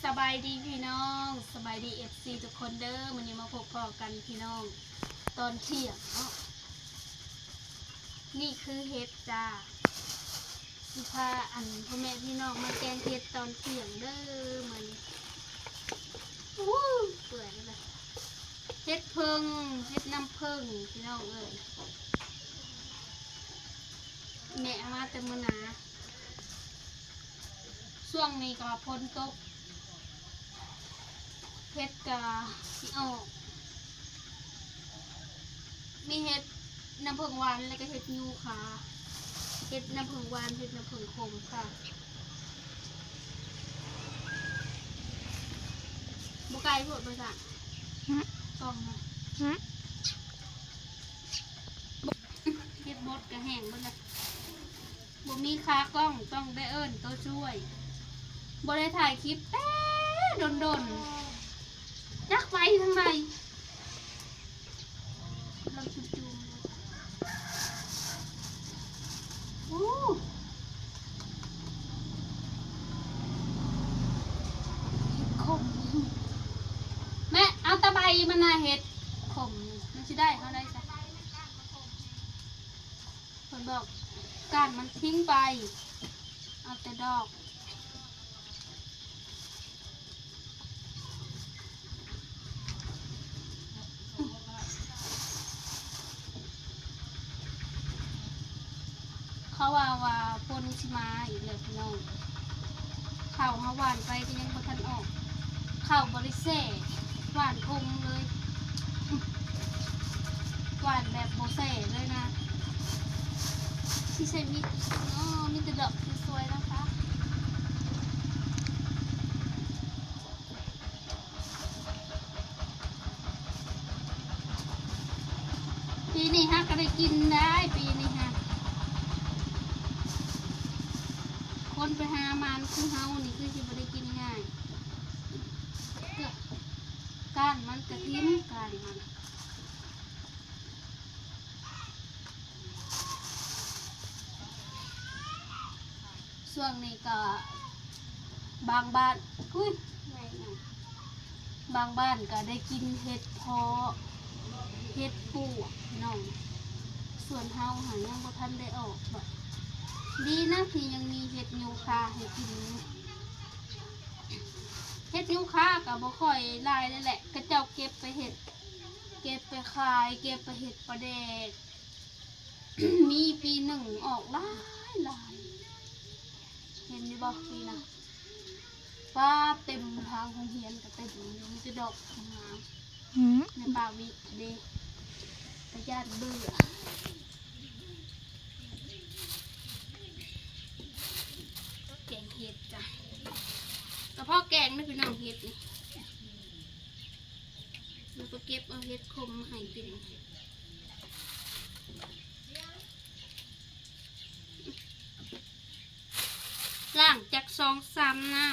สบายดีพี่น้องสบายดีFCทุกคนเด้อวันนี้มาพบพอกันพี่น้องตอนเที่ยงเนาะนี่คือเฮ็ดจ้าสิพาพ่อแม่พี่น้องมาแกงเฮ็ดตอนเที่ยงเด้อมันเปื่อยเลยเฮ็ดเพิ่งเฮ็ดน้ำเพิ่งพี่น้องเอ้ยแม่มาแต่มื้อหนาช่วงนี้ก็พ้นตกเฮ็ดกะสิออกมีเฮ็ดน้ำผึ้งหวานแล้วก็เฮ็ดยูค่ะเฮ็ดน้ำผึ้งหวานเฮ็ดน้ำผึ้งขมค่ะบุไก่พวกบริษัทกล้องนะเฮ็ดบดกระแห้งบดเลยบ่มีค้ากล้องต้องได้เอิ้นตัวช่วยบ่ได้ถ่ายคลิปแต่โดนจักไปทางไหนเราจุ่มโอ้เห็ดขมแม่เอาตะไบมันน่ะเห็ดขมมันจะได้เขาได้จ้ะคนบอกก้านมันทิ้งไปเอาแต่ดอกเขาว่าปนชิมาอีกเลยพี่น้องข้าวเขาหวานไปก็ยังบ่ทันออกข้าวบริเซ่หวานคงเลยหวานแบบโบเซ่เลยนะที่ใส่มีมีแต่ดอกสวยๆนะคะปีนี้ฮะก็ได้กินได้ปีนี้ฮะคนไปหามันคือเฮานี่คือสิบ่ได้กินง่ายก้านมันกระทิ่มก้านมันช่วงนี้ก็บางบ้านบางบ้านก็ได้กินเห็ดเพาะเห็ดปูน้องส่วนเฮาหายังบ่ทันได้ออกแบบดีนะที่ยังมีเห็ดยูคาให้กินเห็ดยูคากับบ่ค่อยลายเลยแหละกระเจ้าเก็บไปเห็ดเก็บไปขายเก็บไปเห็ดประเดก มีปีหนึ่งออกหลายเห็นดิบอกปีนะฟ้าเต็มทางของเฮียนก็เต็มมีแต่ดอกงามในป่าวิเดกระยาดเบื่อแกงเห็ดจ้ะกระเพาะแกงไม่เป็นน้องเห็ดนี่แล้วก็เก็บเอาเห็ดคมให้กินล่างจาก2-3 น้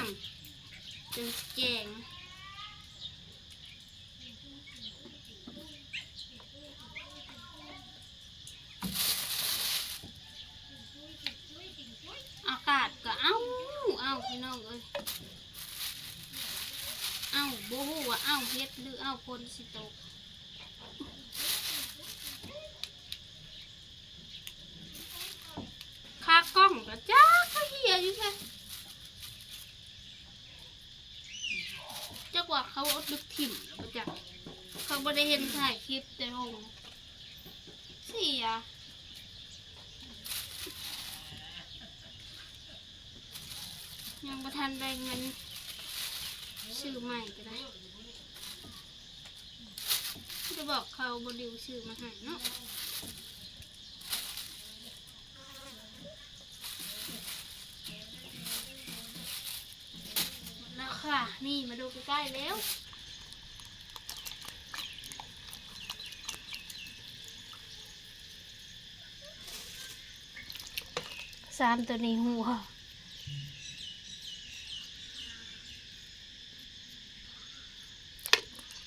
ำจนแกงอากาศก็เอาพี่น้องเอ้ยโบหูว่าเฮ็ดหรือพลสิโตกคากล้องก็จ้าเขาเหี้ยอยู่แค่จักว่าเขาเอาดึกถิ่มแล้วจักเขาบ่ได้เห็นถ่ายคลิปแต่หงเสียยังบ่ทันได้เงินซื้อใหม่ก็ได้จะบอกเขาบดิวซื้อมาให้เนาะแล้วค่ะนี่มาดูใกล้ๆแล้ว3ตัวนี้หัว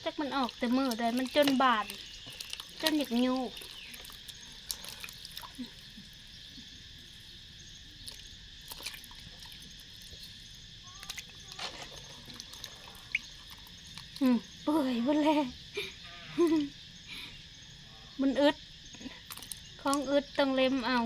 จักมันออกแต่มือได้มันจนบาดจนหยิกยู เปื่อยหมดแล้ว มันอึดของอึดต้องเล็มเอา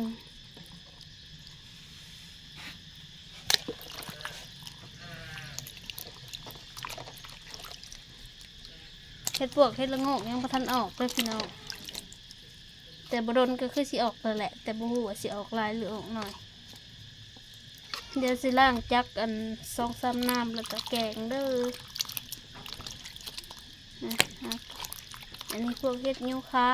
เห็ดปวกเห็ดละโงกยังบ่ทันออกเลยพี่น้องแต่บดนก็คือสิออกแล้วแหละแต่บ่ฮู้ว่าสิออกหลายหรือออกน้อยเดี๋ยวสิล้างจักอัน2-3 น้ำแล้วก็แกงเด้อนะครับอันนี้พวกเห็ดยูคา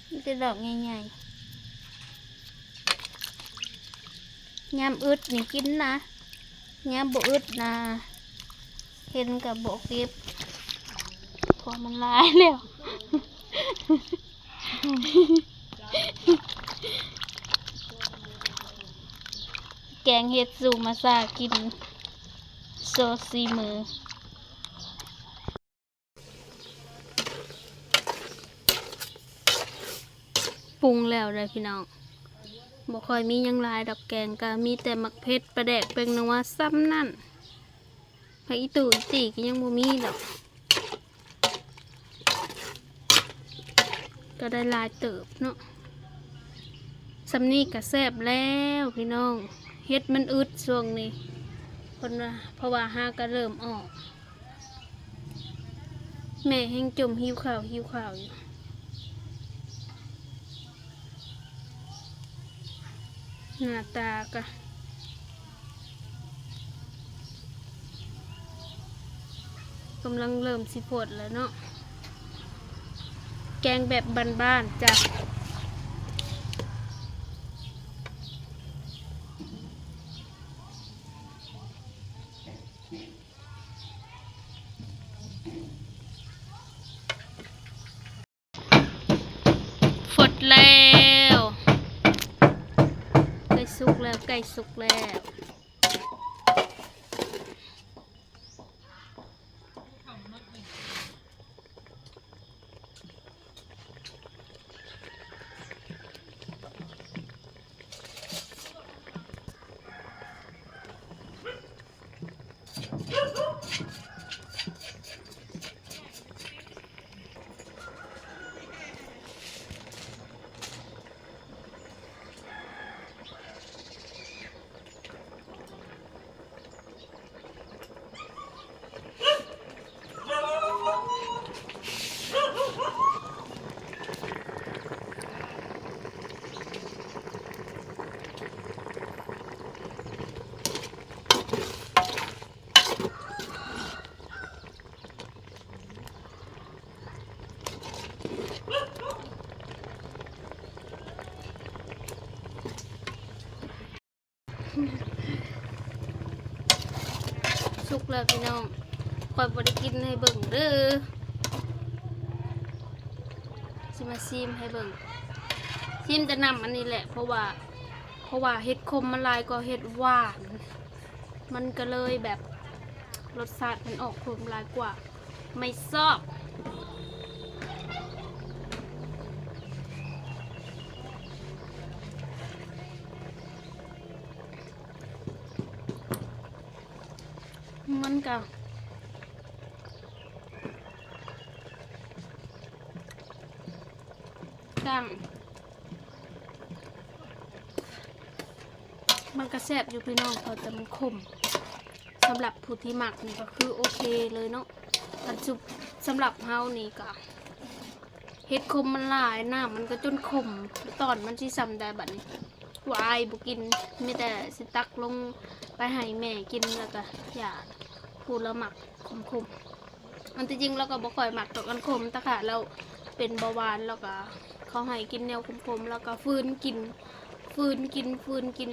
มันจะดอกใหญ่ๆยามอึดนี่กินนะยามบ่อึดนะเห็นกับบ่เก็บพอมันลายแล้ว แกงเห็ดสูมาซากินโซซีมือปรุงแล้วเลยพี่น้องบ่ค่อยมีหยังหลายดอกแกงก็มีแต่มักเผ็ดปลาแดกเป็นนัวซ้ำนั่นผักอีตู่อีตีก็ยังบ่มีดอกก็ได้หลายเติบเนาะสำนี้ก็แซ่บแล้วพี่น้องเฮ็ดมันอึดช่วงนี้คนว่าเพราะว่าหาก็เริ่มออกแม่แห้งจมหิวข้าวอยู่หน้าตาก็กำลังเริ่มสิพดแล้วเนาะแกงแบบบ้านๆจ้ะฟดแล้วไก่สุกแล้วสุกแล้วพี่น้องคอยบ่ได้กินให้เบิ่งเด้อสิมาซิมให้เบิ่งซิมจะนำอันนี้แหละเพราะว่าเห็ดคมมันลายก็เห็ดหวานมันก็เลยแบบรสชาติมันออกคมลายกว่าไม่ชอบมันก็ดังมันก็แซ่บอยู่พี่น้องแต่มันขมสำหรับผู้ที่หมักนี่ก็คือโอเคเลยเนาะอันสุดสำหรับเฮานี่ก็เห็ดคมมันหลายน้ำมันก็จนขมตอนมันสิซ้ำได้บัดนี้วายบุกินมีแต่สิตักลงไปให้แม่กินแล้วก็อย่าพูดแล้วหมักขมอันที่จริงเราก็บ่ค่อยหมักดอกอันขมแต่ค่ะเราเป็นเบาหวานแล้วก็เขาให้กินแนวขมแล้วก็ฟื้นกิน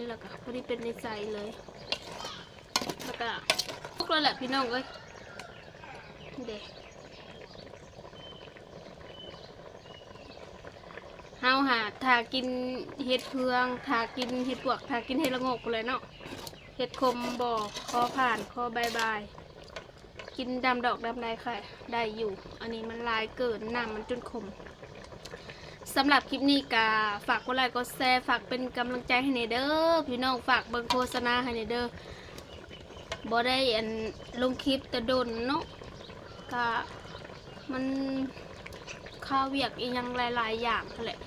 แล้วก็พอดีเป็นในใจเลยแล้วก็พวกเราแหละพี่น้องเอ้ยเด็กเฮาหาทากินเห็ดเพืองทากินเห็ดปวกทากินเห็ดละโงกเลยเนาะเห็ดคมบ่อคอผ่านคอบายกินดำดอกดำได้ค่ะได้อยู่อันนี้มันลายเกินน้ำมันจนขมสำหรับคลิปนี้ก็ฝากกดไลค์กดแชร์ฝากเป็นกำลังใจให้เนเด้อพี่น้องฝากเบิ่งโฆษณาให้เนเด้อ บ่ได้ลงคลิปแต่ดนเนาะก็มันข้าวเวียกอีหยังหลายๆอย่างนั่นแหละ